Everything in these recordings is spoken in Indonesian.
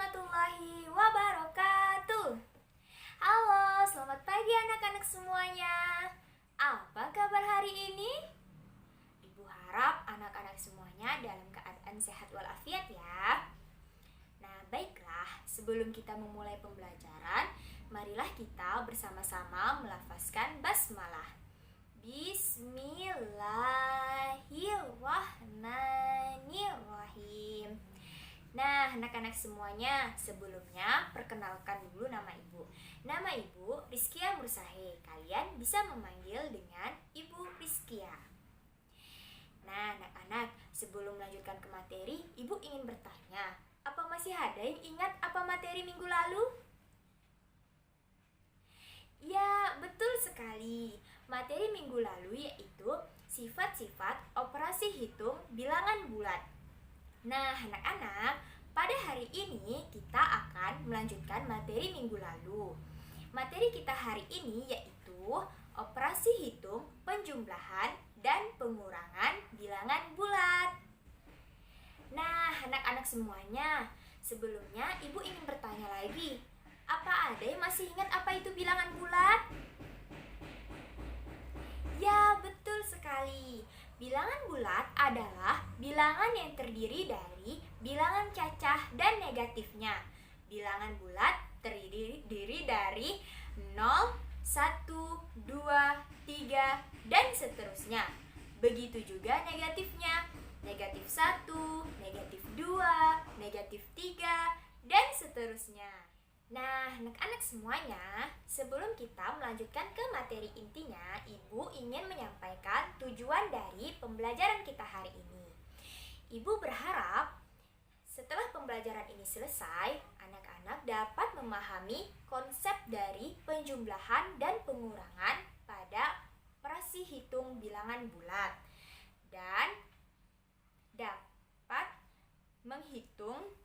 warahmatullahi wabarakatuh. Halo, selamat pagi anak-anak semuanya. Apa kabar hari ini? Ibu harap anak-anak semuanya dalam keadaan sehat walafiat ya. Nah, baiklah, sebelum kita memulai pembelajaran, marilah kita bersama-sama melafazkan basmalah. Bismillahirrahmanirrahim. Nah, anak-anak semuanya, sebelumnya perkenalkan dulu nama ibu. Nama ibu Rizkia Mursahe. Kalian bisa memanggil dengan Ibu Rizkia. Nah, anak-anak, sebelum melanjutkan ke materi, ibu ingin bertanya, apa masih ada yang ingat apa materi minggu lalu? Ya, betul sekali. Materi minggu lalu yaitu sifat-sifat operasi hitung bilangan bulat. Nah, anak-anak, pada hari ini kita akan melanjutkan materi minggu lalu. Materi kita hari ini yaitu operasi hitung penjumlahan dan pengurangan bilangan bulat. Nah, anak-anak semuanya, sebelumnya ibu ingin bertanya lagi. Apa ada yang masih ingat apa itu bilangan bulat? Ya, betul sekali. Bilangan bulat adalah bilangan yang terdiri dari bilangan cacah dan negatifnya. Bilangan bulat terdiri dari 0, 1, 2, 3, dan seterusnya. Begitu juga negatifnya. Negatif 1, negatif 2, negatif 3, dan seterusnya. Nah, anak-anak semuanya, sebelum kita melanjutkan ke materi intinya, Ibu ingin menyampaikan tujuan dari pembelajaran kita hari ini. Ibu berharap setelah pembelajaran ini selesai, anak-anak dapat memahami konsep dari penjumlahan dan pengurangan pada operasi hitung bilangan bulat dan dapat menghitung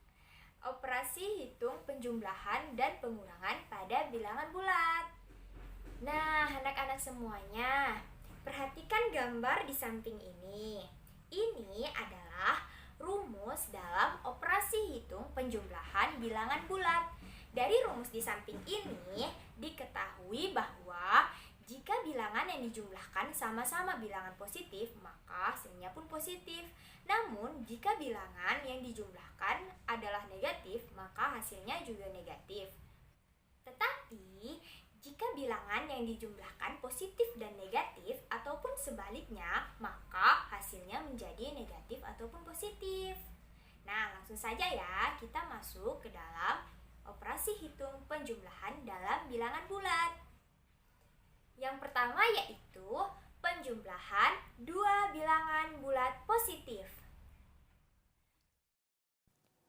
operasi hitung penjumlahan dan pengurangan pada bilangan bulat. Nah, anak-anak semuanya, perhatikan gambar di samping ini. Ini adalah rumus dalam operasi hitung penjumlahan bilangan bulat. Dari rumus di samping ini diketahui bahwa jika bilangan yang dijumlahkan sama-sama bilangan positif, maka hasilnya pun positif. Namun, jika bilangan yang dijumlahkan adalah negatif, maka hasilnya juga negatif. Tetapi, jika bilangan yang dijumlahkan positif dan negatif ataupun sebaliknya, maka hasilnya menjadi negatif ataupun positif. Nah, langsung saja ya, kita masuk ke dalam operasi hitung penjumlahan dalam bilangan bulat. Yang pertama yaitu penjumlahan dua bilangan bulat positif.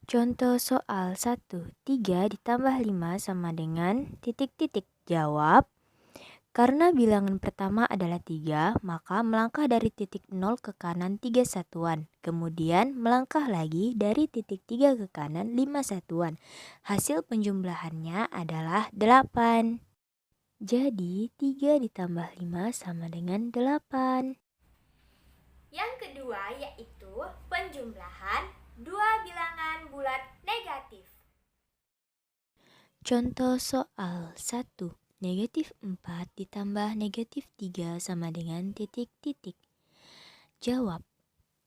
Contoh soal 1, 3 ditambah 5 sama dengan titik-titik. Jawab, karena bilangan pertama adalah 3, maka melangkah dari titik 0 ke kanan 3 satuan. Kemudian melangkah lagi dari titik 3 ke kanan 5 satuan. Hasil penjumlahannya adalah 8. Jadi 3 ditambah 5 sama dengan 8. Yang kedua yaitu penjumlahan dua bilangan bulat negatif. Contoh soal 1, negatif 4 ditambah negatif 3 sama dengan titik-titik. Jawab,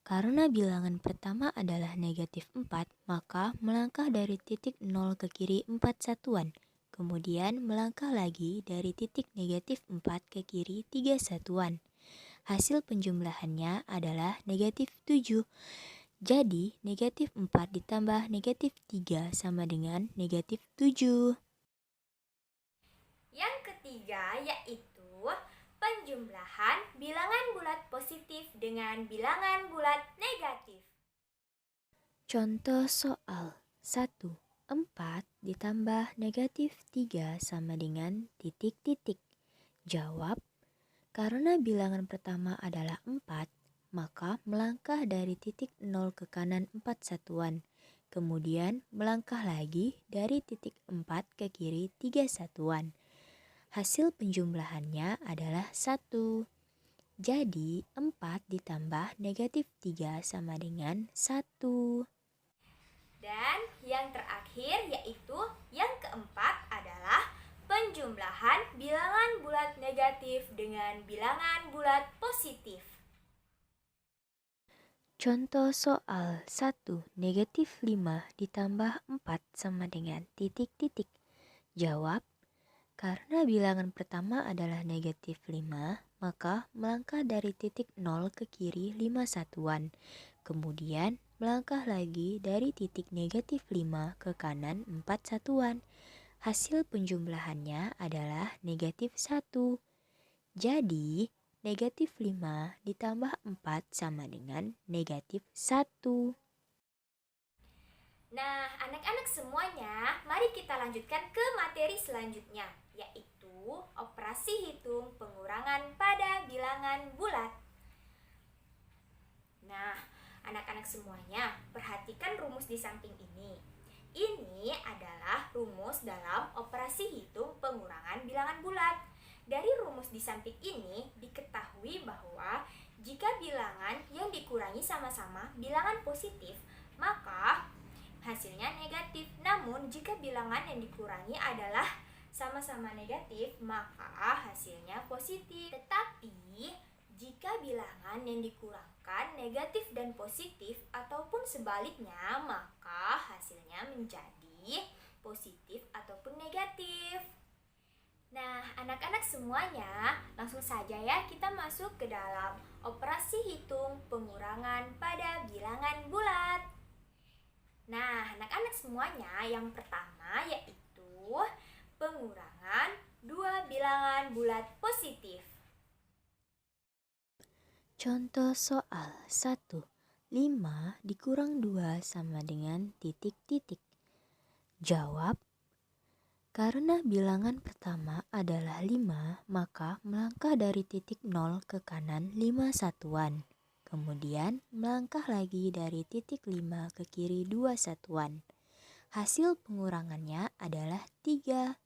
karena bilangan pertama adalah negatif 4, maka melangkah dari titik 0 ke kiri 4 satuan. Kemudian melangkah lagi dari titik negatif 4 ke kiri 3 satuan. Hasil penjumlahannya adalah negatif 7. Jadi, negatif 4 ditambah negatif 3 sama dengan negatif 7. Yang ketiga yaitu penjumlahan bilangan bulat positif dengan bilangan bulat negatif. Contoh soal 1, 4 ditambah negatif 3 sama dengan titik-titik. Jawab, karena bilangan pertama adalah 4, maka melangkah dari titik 0 ke kanan 4 satuan. Kemudian melangkah lagi dari titik 4 ke kiri 3 satuan. Hasil penjumlahannya adalah 1. Jadi 4 ditambah negatif 3 sama dengan 1. Dan yang terakhir Contoh soal 1, negatif 5 ditambah 4 sama dengan titik-titik. Jawab, karena bilangan pertama adalah negatif 5, maka melangkah dari titik 0 ke kiri 5 satuan. Kemudian melangkah lagi dari titik negatif 5 ke kanan 4 satuan. Hasil penjumlahannya adalah negatif 1. Jadi, negatif 5 ditambah 4 sama dengan negatif 1. Nah, anak-anak semuanya, mari kita lanjutkan ke materi selanjutnya, yaitu operasi hitung pengurangan pada bilangan bulat. Nah, anak-anak semuanya, perhatikan rumus di samping ini. Ini adalah rumus dalam operasi hitung pengurangan bilangan bulat. Dari rumus di samping ini diketahui bahwa jika bilangan yang dikurangi sama-sama bilangan positif, maka hasilnya negatif. Namun jika bilangan yang dikurangi adalah sama-sama negatif, maka hasilnya positif. Tetapi jika bilangan yang dikurangkan negatif dan positif ataupun sebaliknya, maka hasilnya menjadi positif ataupun negatif. Nah, anak-anak semuanya, langsung saja ya kita masuk ke dalam operasi hitung pengurangan pada bilangan bulat. Nah, anak-anak semuanya, yang pertama yaitu pengurangan dua bilangan bulat positif. Contoh soal 1, 5 dikurang 2 sama dengan titik-titik. Jawab, karena bilangan pertama adalah 5, maka melangkah dari titik 0 ke kanan 5 satuan. Kemudian melangkah lagi dari titik 5 ke kiri 2 satuan. Hasil pengurangannya adalah 3.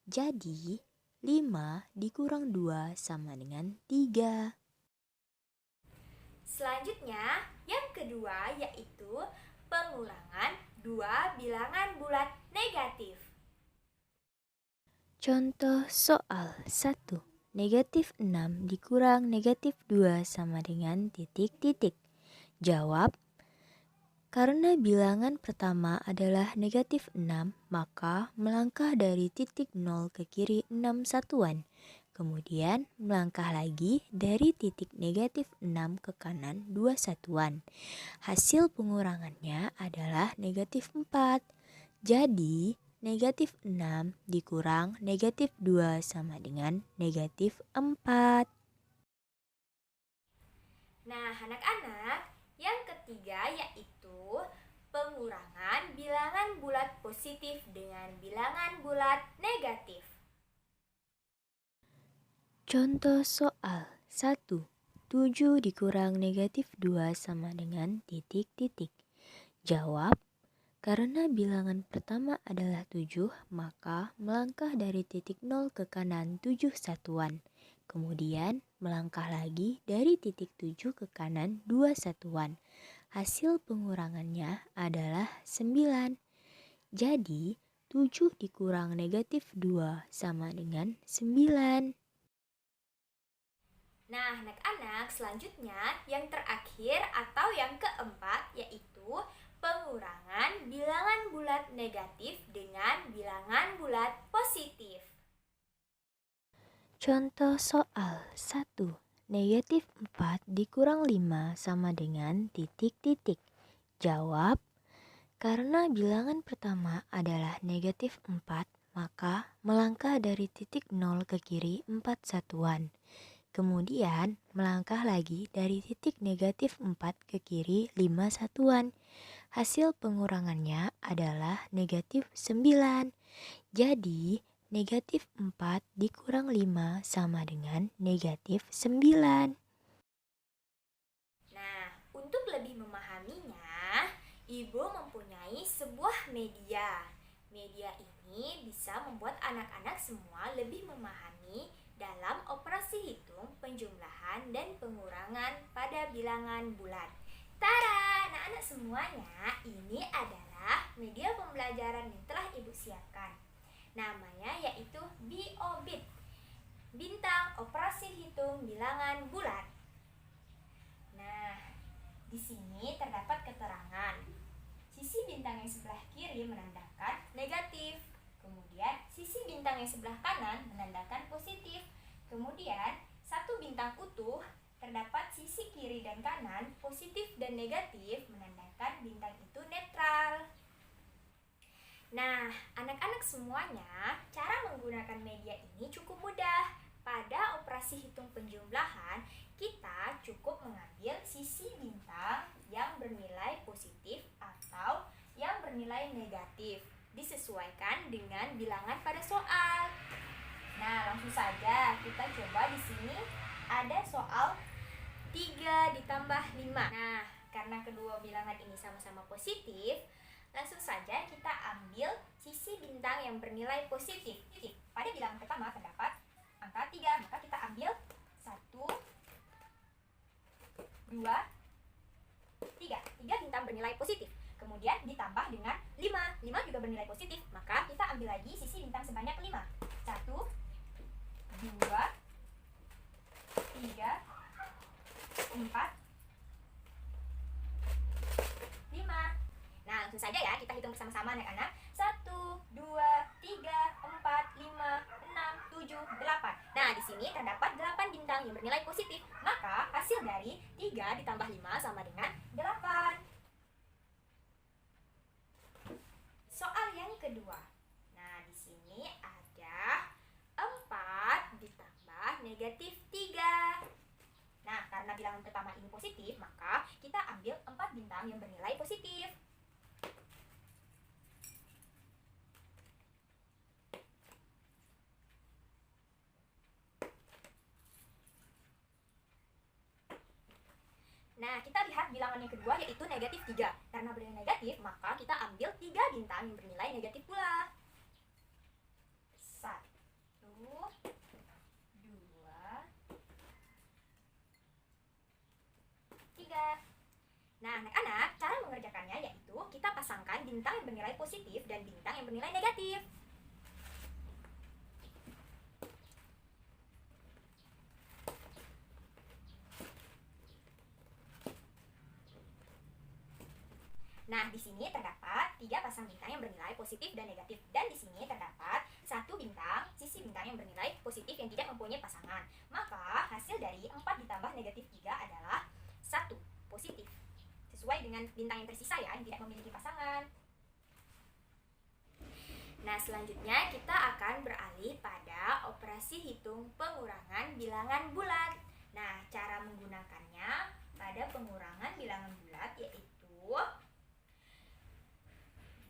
Jadi 5 dikurang 2 sama dengan 3. Selanjutnya, yang kedua yaitu pengurangan dua bilangan bulat negatif. Contoh soal 1, negatif 6 dikurang negatif 2 sama dengan titik-titik. Jawab, karena bilangan pertama adalah negatif 6, maka melangkah dari titik 0 ke kiri 6 satuan. Kemudian melangkah lagi dari titik negatif 6 ke kanan 2 satuan. Hasil pengurangannya adalah negatif 4. Jadi, negatif 6 dikurang negatif 2 sama dengan negatif 4. Nah, anak-anak, yang ketiga yaitu pengurangan bilangan bulat positif dengan bilangan bulat negatif. Contoh soal 1, 7 dikurang negatif 2 sama dengan titik-titik. Jawab, karena bilangan pertama adalah 7, maka melangkah dari titik 0 ke kanan 7 satuan. Kemudian melangkah lagi dari titik 7 ke kanan 2 satuan. Hasil pengurangannya adalah 9. Jadi 7 dikurang negatif 2 sama dengan 9. Nah, anak-anak, selanjutnya yang terakhir atau yang keempat yaitu pengurangan bilangan bulat negatif dengan bilangan bulat positif. Contoh soal 1, negatif 4 dikurang 5 sama dengan titik-titik. Jawab, karena bilangan pertama adalah negatif 4, maka melangkah dari titik 0 ke kiri 4 satuan. Kemudian melangkah lagi dari titik negatif 4 ke kiri 5 satuan. Hasil pengurangannya adalah negatif 9. Jadi negatif 4 dikurang 5 sama dengan negatif 9. Nah, untuk lebih memahaminya, Ibu mempunyai sebuah media. Media ini bisa membuat anak-anak semua lebih memahami dalam operasi hitung penjumlahan dan pengurangan pada bilangan bulat. Tara, anak-anak semuanya, ini adalah media pembelajaran yang telah Ibu siapkan. Namanya yaitu BOBIT, Bintang Operasi Hitung Bilangan Bulat. Nah, Di sini terdapat keterangan. Sisi bintang yang sebelah kiri menandakan negatif. Kemudian sisi bintang yang sebelah kanan menandakan positif. Kemudian satu bintang utuh terdapat sisi kiri dan kanan positif dan negatif menandakan bintang itu netral. Nah, anak-anak semuanya, cara menggunakan media ini cukup mudah. Pada operasi hitung penjumlahan, kita cukup mengambil sisi bintang yang bernilai positif atau yang bernilai negatif, disesuaikan dengan bilangan pada soal. Nah, langsung saja kita coba. Di sini ada soal 3 ditambah 5. Nah, karena kedua bilangan ini sama-sama positif, langsung saja kita ambil sisi bintang yang bernilai positif. Pada bilangan pertama terdapat angka 3, maka kita ambil 1, 2, 3. 3 bintang bernilai positif. Kemudian ditambah dengan 5. 5 juga bernilai positif, maka kita ambil lagi sisi bintang sebanyak 5. 1, 2, 3, 4, 5. Nah, langsung saja ya kita hitung bersama-sama anak-anak. 1, 2, 3, 4, 5, 6, 7, 8. Nah, di sini terdapat 8 bintang yang bernilai positif. Maka hasil dari 3 ditambah 5 sama dengan 8. Soal yang kedua. Nah, di sini ada 4 ditambah negatif 3. Nah, karena bilangan pertama ini positif, maka kita ambil 4 bintang yang bernilai positif. Nah, kita lihat bilangan yang kedua yaitu negatif 3. Karena bernilai negatif, maka kita ambil 3 bintang yang bernilai negatif pula. 1, 2, 3. Nah, anak-anak, cara mengerjakannya yaitu kita pasangkan bintang yang bernilai positif dan bintang yang bernilai negatif. Nah, di sini terdapat 3 pasang bintang yang bernilai positif dan negatif. Dan di sini terdapat 1 bintang, sisi bintang yang bernilai positif yang tidak mempunyai pasangan. Maka hasil dari 4 ditambah negatif 3 adalah 1 positif. Sesuai dengan bintang yang tersisa ya, yang tidak memiliki pasangan. Nah, selanjutnya kita akan beralih pada operasi hitung pengurangan bilangan bulat. Nah, cara menggunakannya pada pengurangan bilangan bulat yaitu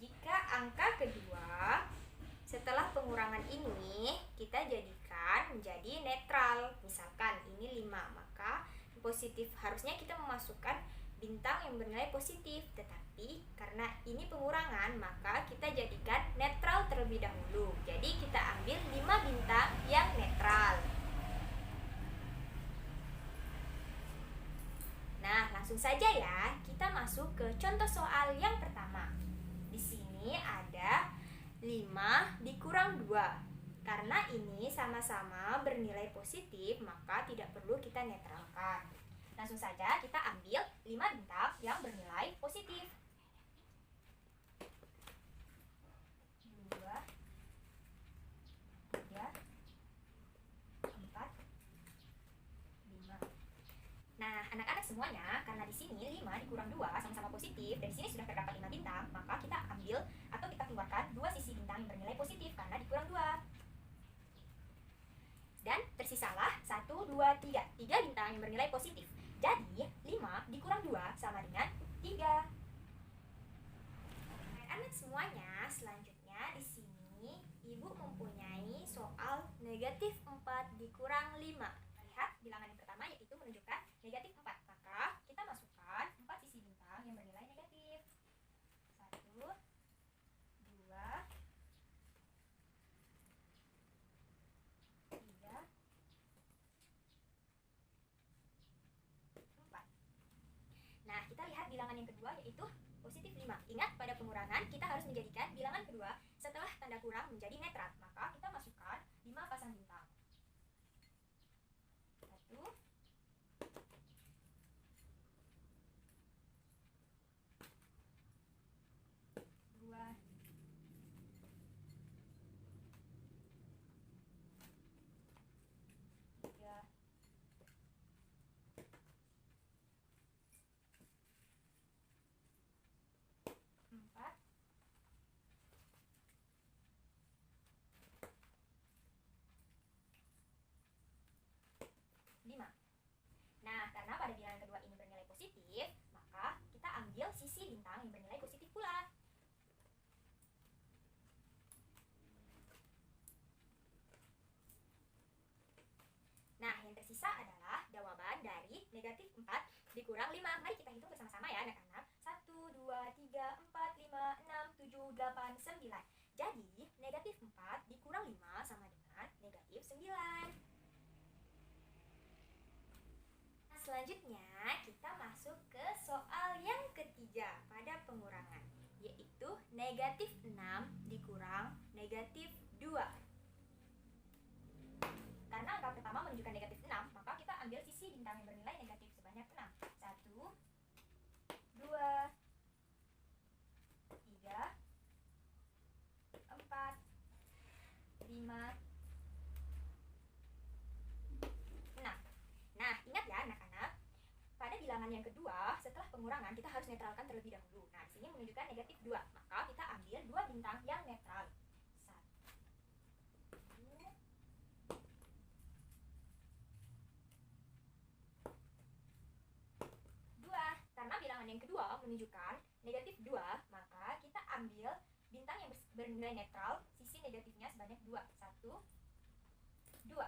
jika angka kedua setelah pengurangan ini kita jadikan menjadi netral. Misalkan ini 5, maka positif harusnya kita memasukkan bintang yang bernilai positif. Tetapi karena ini pengurangan, maka kita jadikan netral terlebih dahulu. Jadi kita ambil 5 bintang yang netral. Nah, langsung saja ya, kita masuk ke contoh soal yang pertama. Di sini ada 5 dikurang 2. Karena ini sama-sama bernilai positif, maka tidak perlu kita netralkan. Langsung saja kita ambil 5 bintang yang bernilai positif. 2, 3, 4, 5. Nah, anak-anak semuanya, karena di sini 5 dikurang 2 sama-sama positif, dan di sini sudah terdapat 5 bintang, maka kita ambil atau kita keluarkan 2 sisi bintang yang bernilai positif karena dikurang 2. Dan tersisalah 1, 2, 3. 3 bintang yang bernilai positif. Jadi 5 dikurang 2 sama dengan 3. Anak-anak semuanya, selanjutnya di sini Ibu mempunyai soal negatif 4 dikurang 5. Lihat bilangan yang pertama yaitu menunjukkan negatif 4. Maka kita masukkan 4 sisi bintang yang bernilai negatif. 1, 2, 3, 4. Nah, kita lihat bilangan yang kedua yaitu positif 5. Ingat, pada pengurangan kita harus menjadikan bilangan kedua setelah tanda kurang menjadi netral. Maka kita masukkan 5 pasang bintang. 1, tersisa adalah jawaban dari negatif 4 dikurang 5. Mari kita hitung bersama-sama ya anak-anak. 1, 2, 3, 4, 5, 6, 7, 8, 9. Jadi negatif 4 dikurang 5 sama dengan negatif 9. Nah, selanjutnya kita masuk ke soal yang ketiga pada pengurangan, yaitu negatif 6 dikurang negatif 2. Karena angka pertama menunjukkan negatif 6, maka kita ambil sisi bintang yang bernilai negatif sebanyak 6. 1, 2, 3, 4, 5, 6. Nah, ingat ya anak-anak, pada bilangan yang kedua, setelah pengurangan kita harus netralkan terlebih dahulu. Nah, di sini menunjukkan negatif 2, maka kita ambil 2 bintang yang netral. 2. Karena bilangan yang kedua menunjukkan negatif 2, maka kita ambil bintang yang bernilai netral, sisi negatifnya sebanyak 2. 1, 2.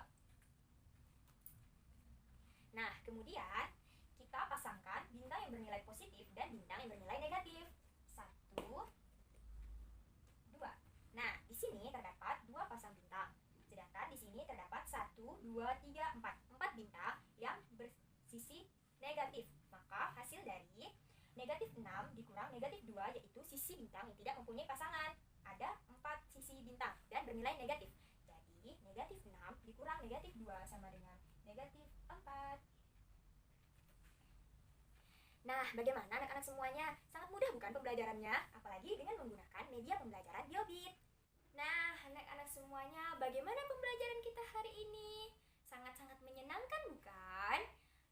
Nah, kemudian kita pasangkan bintang yang bernilai positif dan bintang yang bernilai negatif. 1, 2. Nah, di sini terdapat 2 pasang bintang. Sedangkan di sini terdapat 1, 2, 3, 4. 4 bintang yang bersisi negatif. Maka hasil dari negatif 6 dikurang negatif 2 yaitu sisi bintang yang tidak mempunyai pasangan. Ada 4 sisi bintang dan bernilai negatif. Jadi negatif 6 dikurang negatif 2 sama dengan negatif 4. Nah, bagaimana anak-anak semuanya? Sangat mudah bukan pembelajarannya? Apalagi dengan menggunakan media pembelajaran Biobit. Nah, anak-anak semuanya, bagaimana pembelajaran kita hari ini? Sangat-sangat menyenangkan bukan?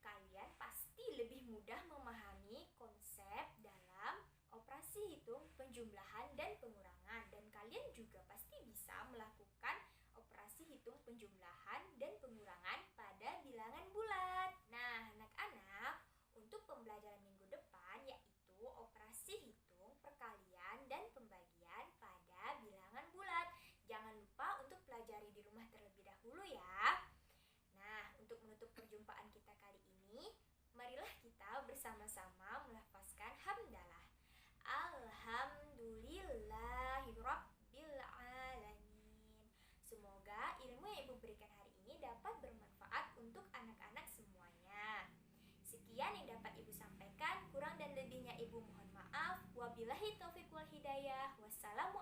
Kalian pasti lebih mudah memahami konsep dalam operasi hitung, penjumlahan, dan pengurangan. Dan kalian juga pasti bisa melakukan operasi hitung, penjumlahan, dan pengurangan pada bilangan bulat. Nah, anak-anak, untuk pembelajaran minggu depan yaitu operasi hitung, perkalian, dan pembagian pada bilangan bulat. Jangan lupa untuk pelajari di rumah terlebih dahulu ya. Nah, untuk menutup perjumpaan kita kali ini, marilah kita bersama-sama melafazkan hamdalah. Alhamdulillahirabbil alamin. Semoga ilmu yang Ibu berikan hari ini dapat bermanfaat untuk anak-anak semuanya. Sekian yang dapat Ibu sampaikan, kurang dan lebihnya Ibu mohon maaf. Wabillahi taufiq wal hidayah. Wassalamualaikum